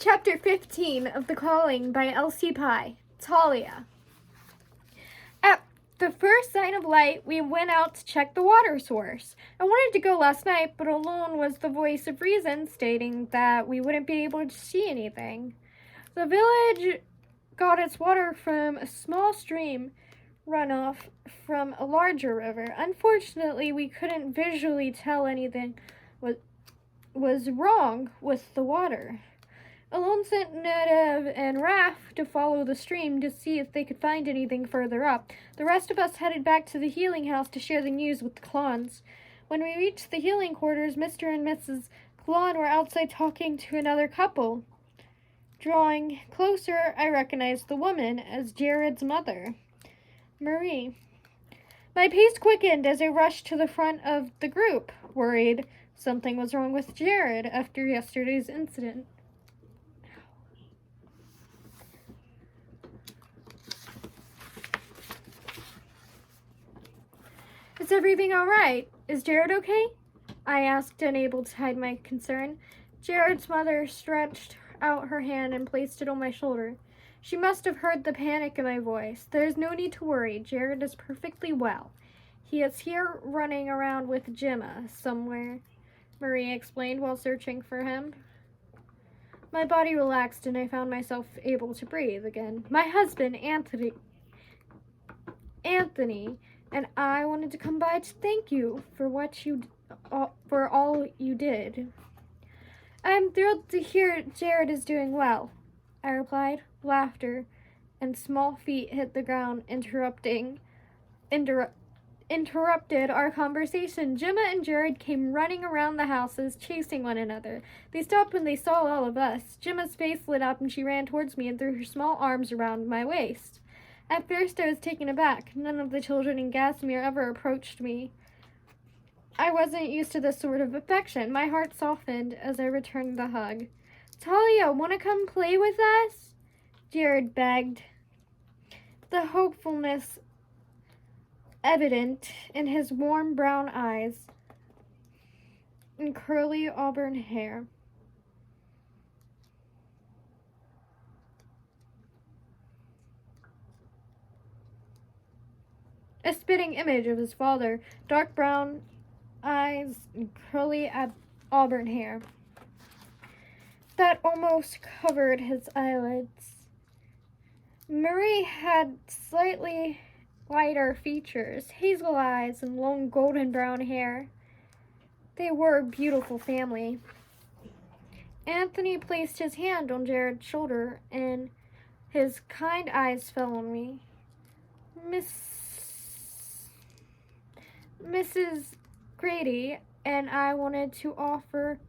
Chapter 15 of The Calling by L.C. Talia. At the first sign of light, we went out to check the water source. I wanted to go last night, but alone was the voice of reason stating that we wouldn't be able to see anything. The village got its water from a small stream runoff from a larger river. Unfortunately, we couldn't visually tell anything was wrong with the water. Alone sent Nedev and Raf to follow the stream to see if they could find anything further up. The rest of us headed back to the healing house to share the news with the Klons. When we reached the healing quarters, Mr. and Mrs. Klon were outside talking to another couple. Drawing closer, I recognized the woman as Jared's mother, Marie. My pace quickened as I rushed to the front of the group, worried something was wrong with Jared after yesterday's incident. Is everything all right? Is Jared okay? I asked, unable to hide my concern. Jared's mother stretched out her hand and placed it on my shoulder. She must have heard the panic in my voice. There is no need to worry. Jared is perfectly well. He is here running around with Gemma somewhere, Marie explained while searching for him. My body relaxed and I found myself able to breathe again. My husband, Anthony, and I wanted to come by to thank you for all you did. I'm thrilled to hear Jared is doing well, I replied. Laughter and small feet hit the ground, interrupted our conversation. Gemma and Jared came running around the houses, chasing one another. They stopped when they saw all of us. Gemma's face lit up and she ran towards me and threw her small arms around my waist. At first, I was taken aback. None of the children in Gasmere ever approached me. I wasn't used to this sort of affection. My heart softened as I returned the hug. Talia, want to come play with us? Jared begged, the hopefulness evident in his warm brown eyes and curly auburn hair. A spitting image of his father, dark brown eyes and curly auburn hair that almost covered his eyelids. Marie had slightly lighter features, hazel eyes, and long golden brown hair. They were a beautiful family. Anthony placed his hand on Jared's shoulder, and his kind eyes fell on me. Mrs. Grady and I wanted to offer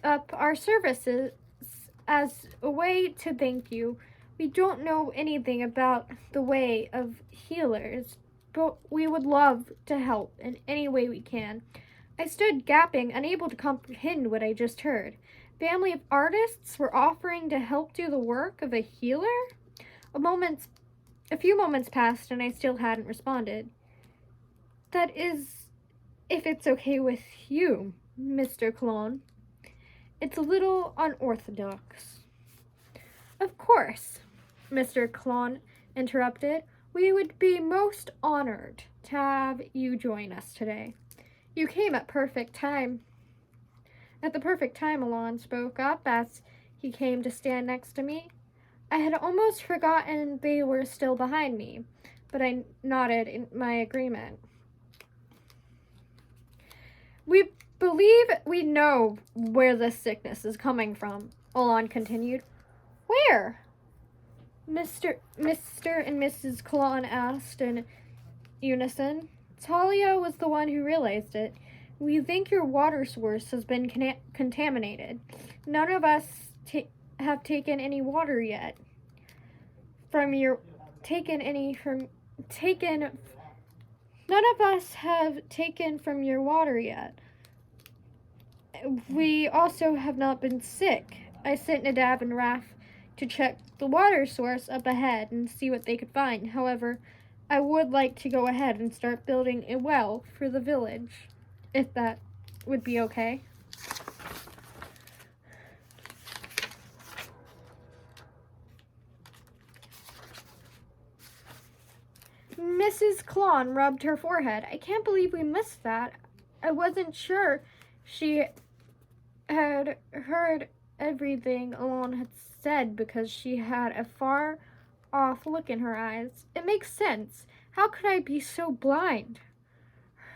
up our services as a way to thank you. We don't know anything about the way of healers, but we would love to help in any way we can. I stood gaping, unable to comprehend what I just heard. Family of artists were offering to help do the work of a healer? A few moments passed and I still hadn't responded. That is, if it's okay with you, Mr. Klon. It's a little unorthodox. Of course, Mr. Klon interrupted. We would be most honored to have you join us today. You came at perfect time. At the perfect time, Alon spoke up as he came to stand next to me. I had almost forgotten they were still behind me, but I nodded in my agreement. We believe we know where this sickness is coming from, Alon continued. Where? Mr. and Mrs. Klon asked in unison. Talia was the one who realized it. We think your water source has been contaminated. None of us have taken any water yet. None of us have taken from your water yet. We also have not been sick. I sent Nadav and Raf to check the water source up ahead and see what they could find. However, I would like to go ahead and start building a well for the village, if that would be okay. Mrs. Klon rubbed her forehead. I can't believe we missed that. I wasn't sure she had heard everything Alon had said because she had a far off look in her eyes. It makes sense. How could I be so blind?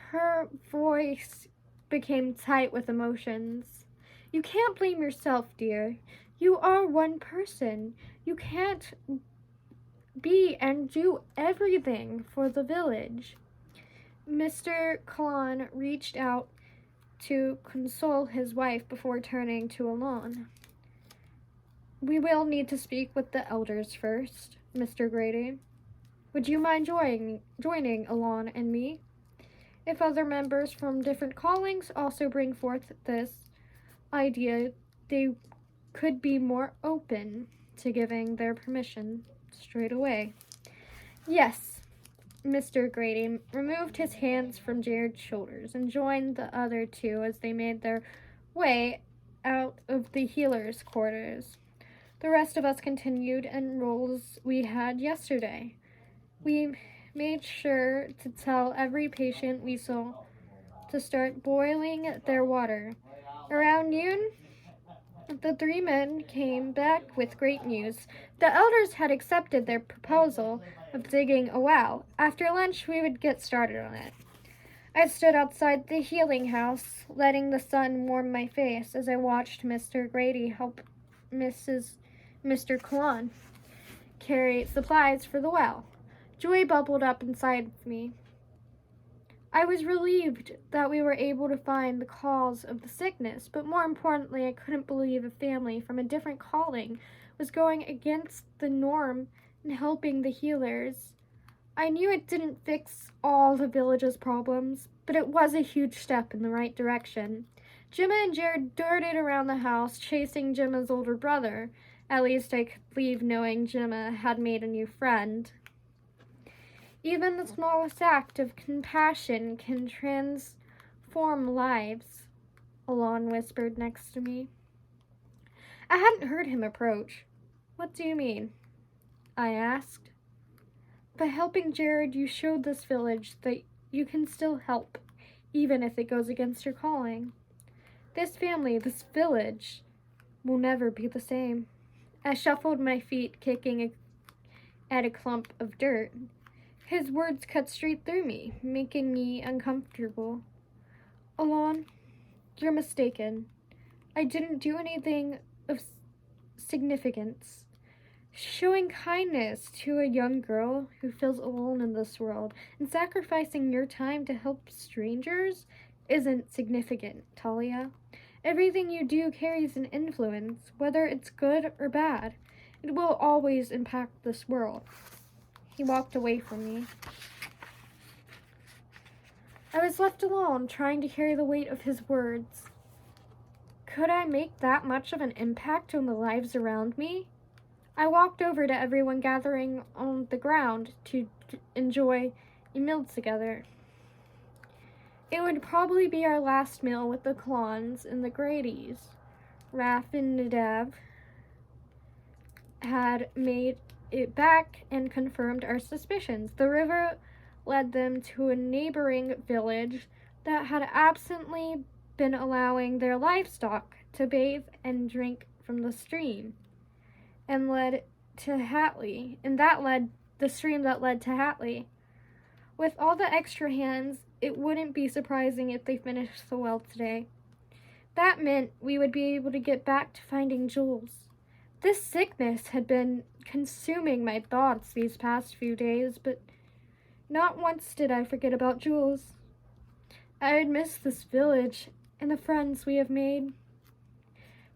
Her voice became tight with emotions. You can't blame yourself, dear. You are one person. You can't be and do everything for the village. Mr. Klon reached out to console his wife before turning to Alon. We will need to speak with the elders first, Mr. Grady. Would you mind joining Alon and me? If other members from different callings also bring forth this idea, they could be more open to giving their permission straight away. Yes, Mr. Grady removed his hands from Jared's shoulders and joined the other two as they made their way out of the healer's quarters. The rest of us continued in roles we had yesterday. We made sure to tell every patient we saw to start boiling their water. Around noon, the three men came back with great news. The elders had accepted their proposal of digging a well. After lunch, we would get started on it. I stood outside the healing house, letting the sun warm my face as I watched Mr. Grady help Mr. Klon carry supplies for the well. Joy bubbled up inside of me. I was relieved that we were able to find the cause of the sickness, but more importantly, I couldn't believe a family from a different calling was going against the norm and helping the healers. I knew it didn't fix all the village's problems, but it was a huge step in the right direction. Gemma and Jared darted around the house, chasing Gemma's older brother. At least I could leave knowing Gemma had made a new friend. Even the smallest act of compassion can transform lives, Alon whispered next to me. I hadn't heard him approach. What do you mean? I asked. By helping Jared, you showed this village that you can still help, even if it goes against your calling. This family, this village, will never be the same. I shuffled my feet, kicking at a clump of dirt. His words cut straight through me, making me uncomfortable. Alon, you're mistaken. I didn't do anything of significance. Showing kindness to a young girl who feels alone in this world and sacrificing your time to help strangers isn't significant, Talia. Everything you do carries an influence, whether it's good or bad. It will always impact this world. He walked away from me. I was left alone, trying to carry the weight of his words. Could I make that much of an impact on the lives around me? I walked over to everyone gathering on the ground to enjoy a meal together. It would probably be our last meal with the Klons and the Gradys. Raph and Nadav had made it back and confirmed our suspicions. The river led them to a neighboring village that had absently been allowing their livestock to bathe and drink from the stream, and led to Hatley, and that led the stream that led to Hatley. With all the extra hands, it wouldn't be surprising if they finished the well today. That meant we would be able to get back to finding Jules. This sickness had been consuming my thoughts these past few days, but not once did I forget about Jules. I had missed this village and the friends we have made,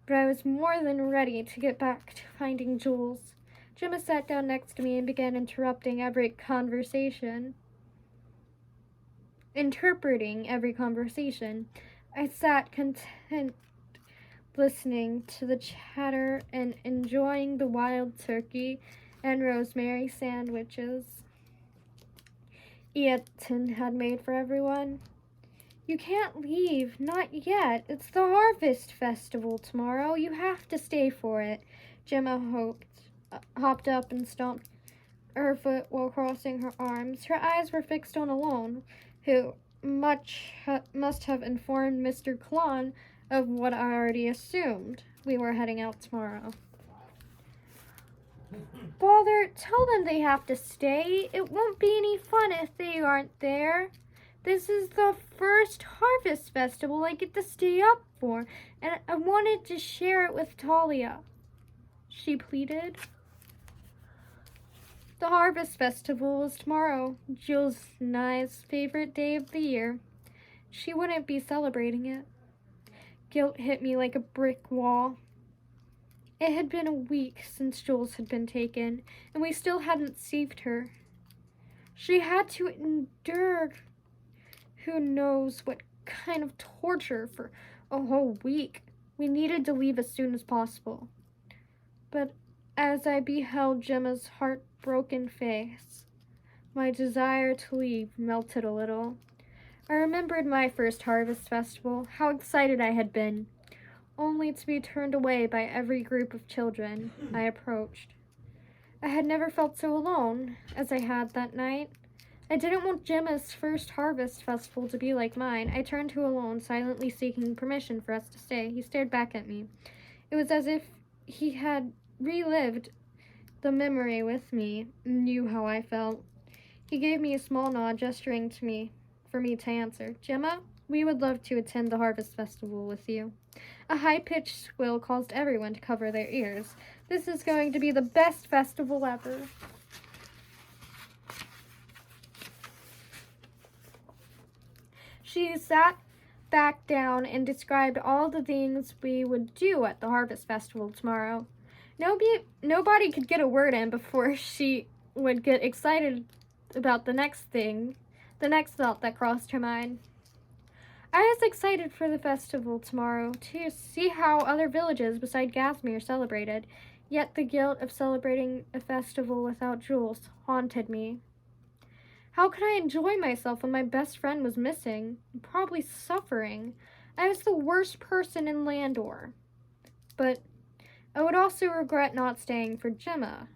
but I was more than ready to get back to finding Jules. Gemma sat down next to me and began interpreting every conversation. I sat content, listening to the chatter and enjoying the wild turkey and rosemary sandwiches Eaton had made for everyone. You can't leave, not yet. It's the Harvest Festival tomorrow. You have to stay for it. Gemma hopped up and stomped her foot while crossing her arms. Her eyes were fixed on Alone, who must have informed Mr. Klon of what I already assumed. We were heading out tomorrow. Father, tell them they have to stay. It won't be any fun if they aren't there. This is the first harvest festival I get to stay up for, and I wanted to share it with Talia, she pleaded. The harvest festival was tomorrow, Jules and I's favorite day of the year. She wouldn't be celebrating it. Guilt hit me like a brick wall. It had been a week since Jules had been taken, and we still hadn't saved her. She had to endure who knows what kind of torture for a whole week. We needed to leave as soon as possible. But as I beheld Gemma's heartbroken face, my desire to leave melted a little. I remembered my first harvest festival, how excited I had been, only to be turned away by every group of children I approached. I had never felt so alone as I had that night. I didn't want Gemma's first harvest festival to be like mine. I turned to Alone, silently seeking permission for us to stay. He stared back at me. It was as if he had relived the memory with me, knew how I felt. He gave me a small nod, gesturing to me for me to answer. Gemma, we would love to attend the harvest festival with you. A high-pitched squeal caused everyone to cover their ears. This is going to be the best festival ever. She sat back down and described all the things we would do at the harvest festival tomorrow. Nobody could get a word in before she would get excited about the next thought that crossed her mind. I was excited for the festival tomorrow to see how other villages beside Gasmere celebrated, yet the guilt of celebrating a festival without Jules haunted me. How could I enjoy myself when my best friend was missing, probably suffering? I was the worst person in Landor. But I would also regret not staying for Gemma.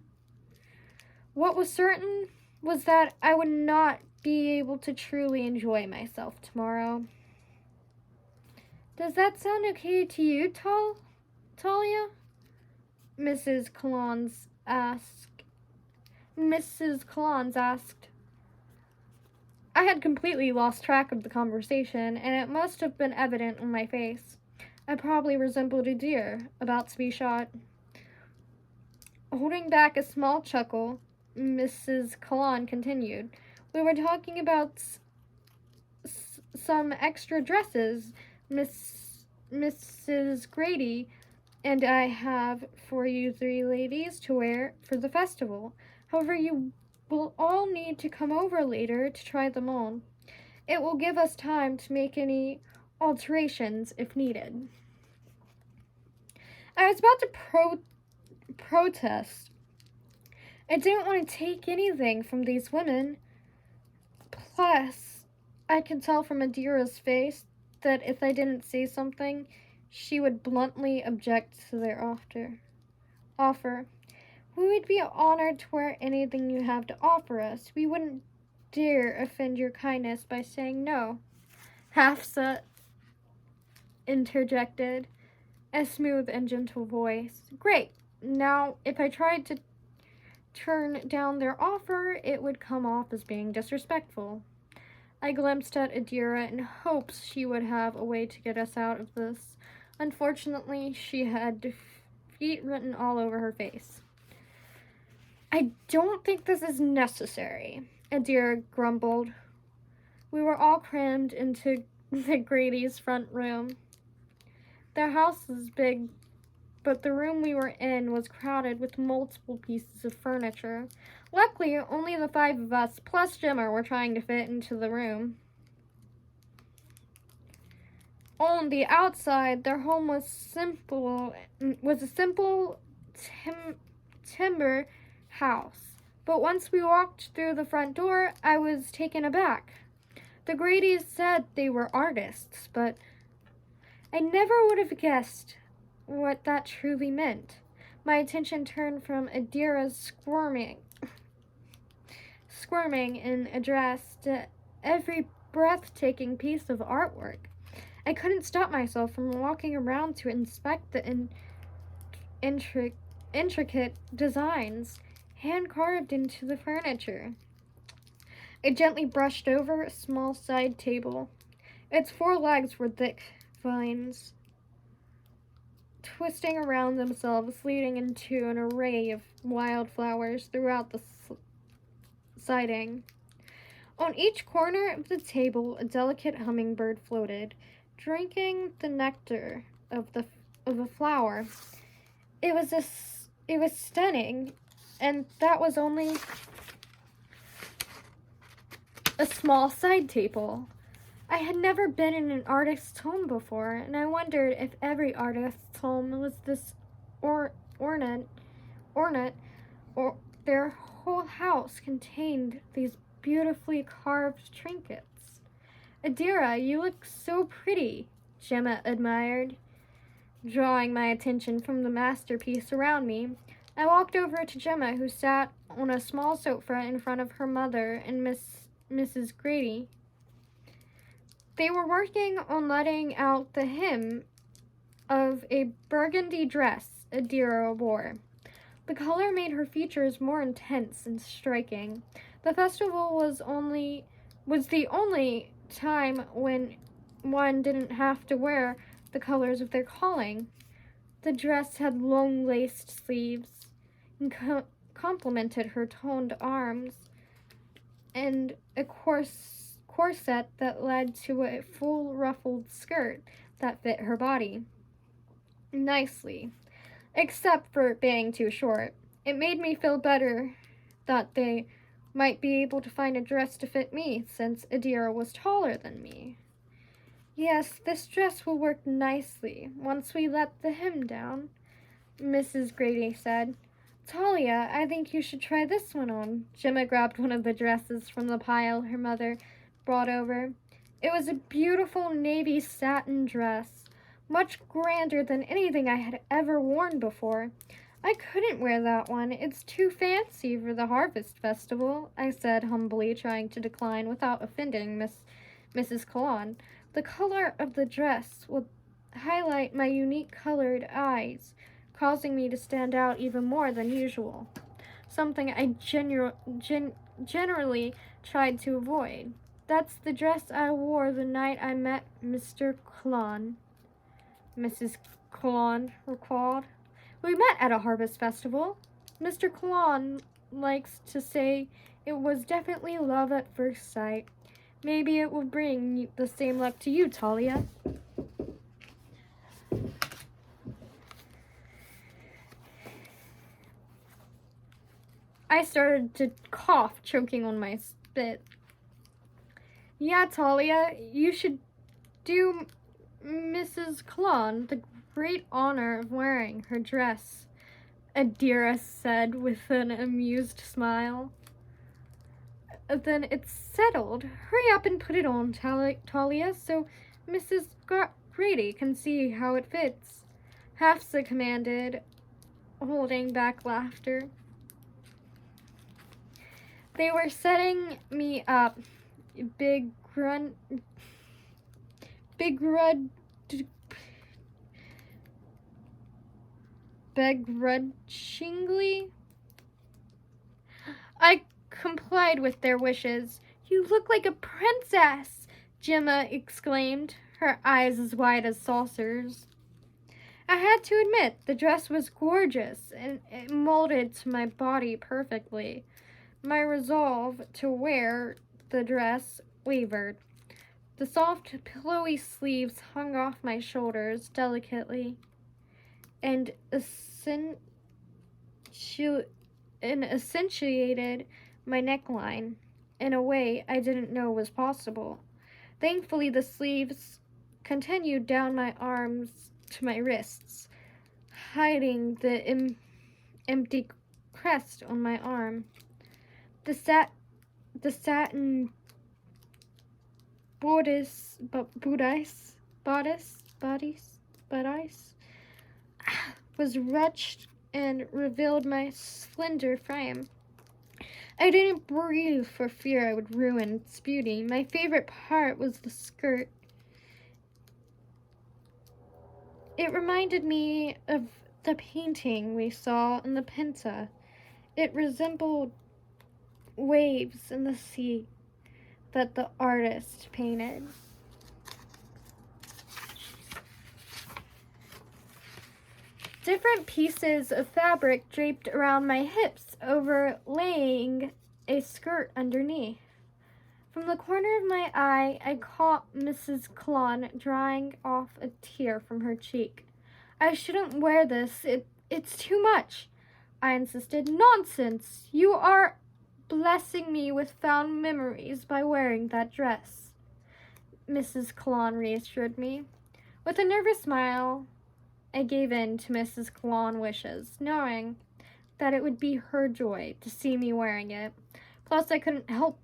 What was certain was that I would not be able to truly enjoy myself tomorrow. Does that sound okay to you, Talia? Mrs. Collins asked. I had completely lost track of the conversation, and it must have been evident on my face. I probably resembled a deer about to be shot. Holding back a small chuckle, Mrs. Kalan continued. We were talking about some extra dresses Mrs. Grady and I have for you three ladies to wear for the festival. However, you will all need to come over later to try them on. It will give us time to make any alterations if needed. I was about to protest. I didn't want to take anything from these women. Plus, I could tell from Adira's face that if I didn't say something, she would bluntly object to their offer. We would be honored to wear anything you have to offer us. We wouldn't dare offend your kindness by saying no. Hafsa interjected, a smooth and gentle voice. Great. Now, if I tried to turn down their offer, it would come off as being disrespectful. I glimpsed at Adira in hopes she would have a way to get us out of this. Unfortunately, she had defeat written all over her face. I don't think this is necessary, Adira grumbled. We were all crammed into the Grady's front room. Their house was big, but the room we were in was crowded with multiple pieces of furniture. Luckily, only the five of us, plus Gemma, were trying to fit into the room. On the outside, their home was a simple timber house. But once we walked through the front door, I was taken aback. The Gradys said they were artists, but I never would have guessed what that truly meant. My attention turned from Adira's squirming squirming in a dress to every breathtaking piece of artwork. I couldn't stop myself from walking around to inspect the intricate designs hand carved into the furniture. I gently brushed over a small side table. Its four legs were thick vines, twisting around themselves, leading into an array of wildflowers throughout the siding. On each corner of the table, a delicate hummingbird floated, drinking the nectar of a flower. It was stunning, and that was only a small side table. I had never been in an artist's home before, and I wondered if every artist's home was this ornate, or their whole house contained these beautifully carved trinkets. Adira, you look so pretty, Gemma admired, drawing my attention from the masterpiece around me. I walked over to Gemma, who sat on a small sofa in front of her mother and Mrs. Grady. They were working on letting out the hem of a burgundy dress Adira wore. The color made her features more intense and striking. The festival was the only time when one didn't have to wear the colors of their calling. The dress had long laced sleeves and complemented her toned arms, and a corset that led to a full ruffled skirt that fit her body nicely, except for it being too short. It made me feel better that they might be able to find a dress to fit me, since Adira was taller than me. Yes, this dress will work nicely once we let the hem down, Mrs. Grady said. Talia, I think you should try this one on. Gemma grabbed one of the dresses from the pile her mother brought over. It was a beautiful navy satin dress, much grander than anything I had ever worn before. I couldn't wear that one. It's too fancy for the Harvest Festival, I said humbly, trying to decline without offending Mrs. Colon. The color of the dress would highlight my unique colored eyes, causing me to stand out even more than usual, something I generally tried to avoid. That's the dress I wore the night I met Mr. Colon, Mrs. Colon recalled. We met at a harvest festival. Mr. Colon likes to say it was definitely love at first sight. Maybe it will bring the same luck to you, Talia. I started to cough, choking on my spit. Yeah, Talia, you should do Mrs. Colon the great honor of wearing her dress, Adira said with an amused smile. Then it's settled. Hurry up and put it on, Talia, so Mrs. Grady can see how it fits, Hafsa commanded, holding back laughter. They were setting me up, begrudgingly. I complied with their wishes. You look like a princess, Gemma exclaimed, her eyes as wide as saucers. I had to admit, the dress was gorgeous, and it molded to my body perfectly. My resolve to wear the dress wavered. The soft, pillowy sleeves hung off my shoulders delicately and accentuated my neckline in a way I didn't know was possible. Thankfully, the sleeves continued down my arms to my wrists, hiding the empty crest on my arm. The satin bodice was ruched and revealed my slender frame. I didn't breathe for fear I would ruin its beauty. My favorite part was the skirt. It reminded me of the painting we saw in the Pinta. It resembled waves in the sea that the artist painted. Different pieces of fabric draped around my hips, overlaying a skirt underneath. From the corner of my eye, I caught Mrs. Klon drying off a tear from her cheek. I shouldn't wear this. It's too much, I insisted. Nonsense! You are blessing me with fond memories by wearing that dress, Mrs. Klon reassured me. With a nervous smile, I gave in to Mrs. Klon's wishes, knowing that it would be her joy to see me wearing it. Plus, I couldn't help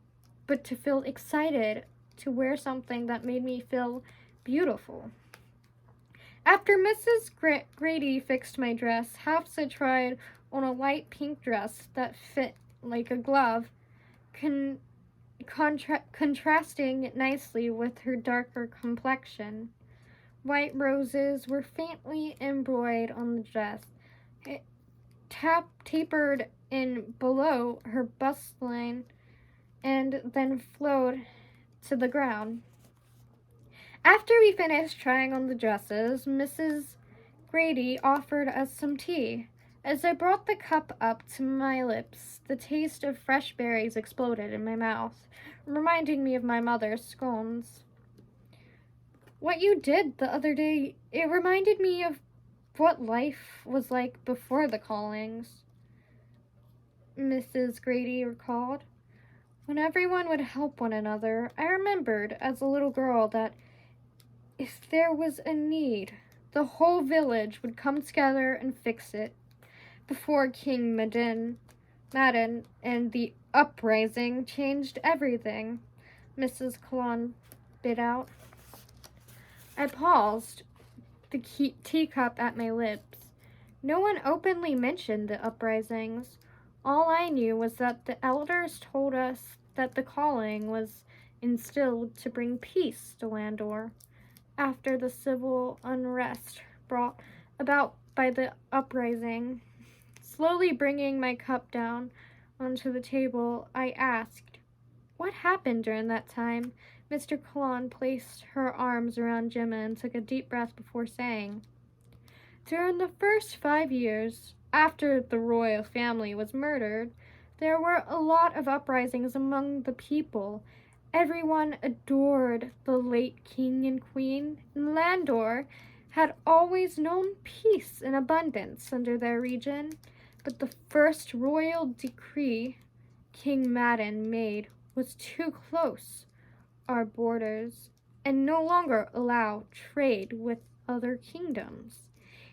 but to feel excited to wear something that made me feel beautiful. After Mrs. Grady fixed my dress, Hafsa tried on a light pink dress that fit like a glove, contrasting nicely with her darker complexion. White roses were faintly embroidered on the dress. It tapered in below her bust line and then flowed to the ground. After we finished trying on the dresses, Mrs. Grady offered us some tea. As I brought the cup up to my lips, the taste of fresh berries exploded in my mouth, reminding me of my mother's scones. What you did the other day, it reminded me of what life was like before the callings, Mrs. Grady recalled. When everyone would help one another, I remembered as a little girl that if there was a need, the whole village would come together and fix it. Before King Madden and the uprising changed everything, Mrs. Klon bit out. I paused, the teacup at my lips. No one openly mentioned the uprisings. All I knew was that the elders told us that the calling was instilled to bring peace to Landor after the civil unrest brought about by the uprising. Slowly bringing my cup down onto the table, I asked, "What happened during that time?" Mr. Klon placed her arms around Gemma and took a deep breath before saying, "During the first 5 years, after the royal family was murdered, there were a lot of uprisings among the people. Everyone adored the late king and queen, and Landor had always known peace and abundance under their region. But the first royal decree King Madden made was too close our borders and no longer allow trade with other kingdoms.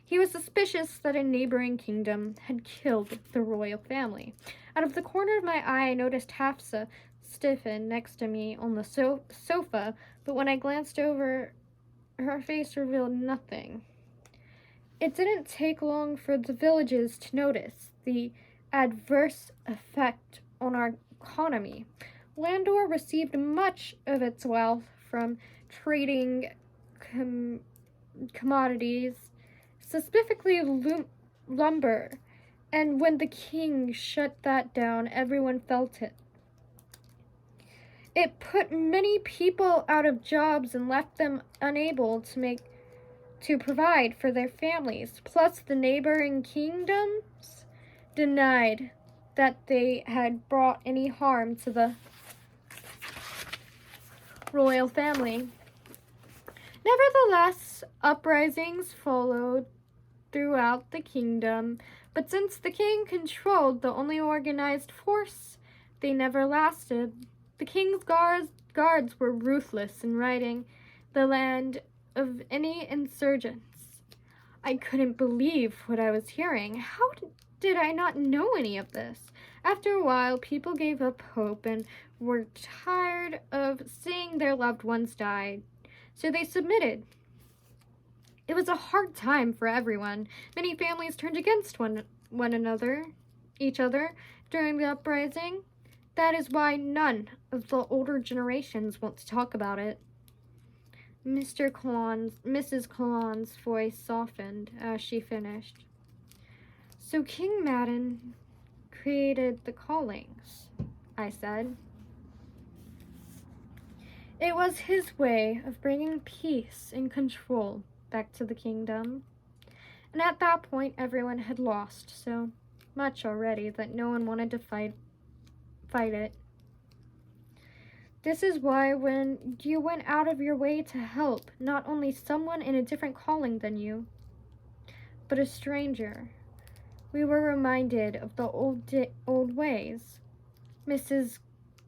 He was suspicious that a neighboring kingdom had killed the royal family. Out of the corner of my eye, I noticed Hafsa stiffen next to me on the sofa, but when I glanced over, her face revealed nothing. It didn't take long for the villagers to notice the adverse effect on our economy. Landor received much of its wealth from trading commodities, specifically lumber, and when the king shut that down, everyone felt it. It put many people out of jobs and left them unable to provide for their families. Plus, the neighboring kingdoms denied that they had brought any harm to the royal family. Nevertheless, uprisings followed throughout the kingdom, but since the king controlled the only organized force, they never lasted. The king's guards were ruthless in ridding the land of any insurgents. I couldn't believe what I was hearing. How did I not know any of this? After a while, people gave up hope and were tired of seeing their loved ones die, so they submitted. It was a hard time for everyone. Many families turned against one another, each other during the uprising. That is why none of the older generations want to talk about it. Mrs. Cologn's voice softened as she finished. So King Madden created the callings, I said. It was his way of bringing peace and control back to the kingdom. And at that point, everyone had lost so much already that no one wanted to fight it. This is why when you went out of your way to help not only someone in a different calling than you, but a stranger, we were reminded of the old ways. Mrs.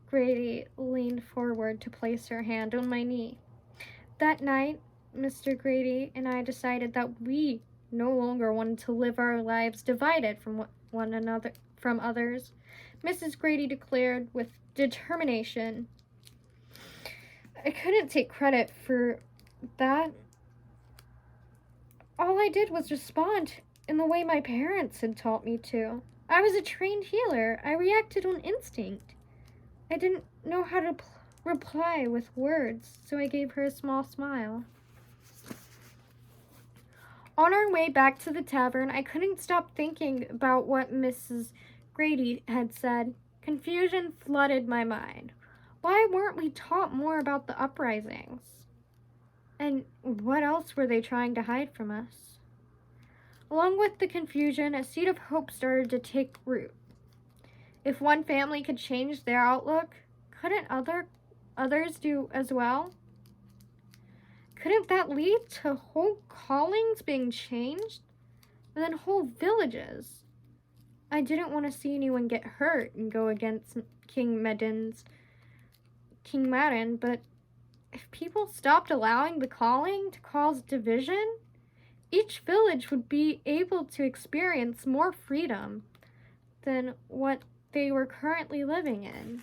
Grady leaned forward to place her hand on my knee. That night, Mr. Grady and I decided that we no longer wanted to live our lives divided from others. Mrs. Grady declared with determination. I couldn't take credit for that. All I did was respond in the way my parents had taught me to. I was a trained healer. I reacted on instinct. I didn't know how to reply with words, so I gave her a small smile. On our way back to the tavern, I couldn't stop thinking about what Mrs. Grady had said. Confusion flooded my mind. Why weren't we taught more about the uprisings? And what else were they trying to hide from us? Along with the confusion, a seed of hope started to take root. If one family could change their outlook, couldn't others do as well? Couldn't that lead to whole callings being changed? And then whole villages? I didn't want to see anyone get hurt and go against King Madden, but if people stopped allowing the calling to cause division, each village would be able to experience more freedom than what they were currently living in.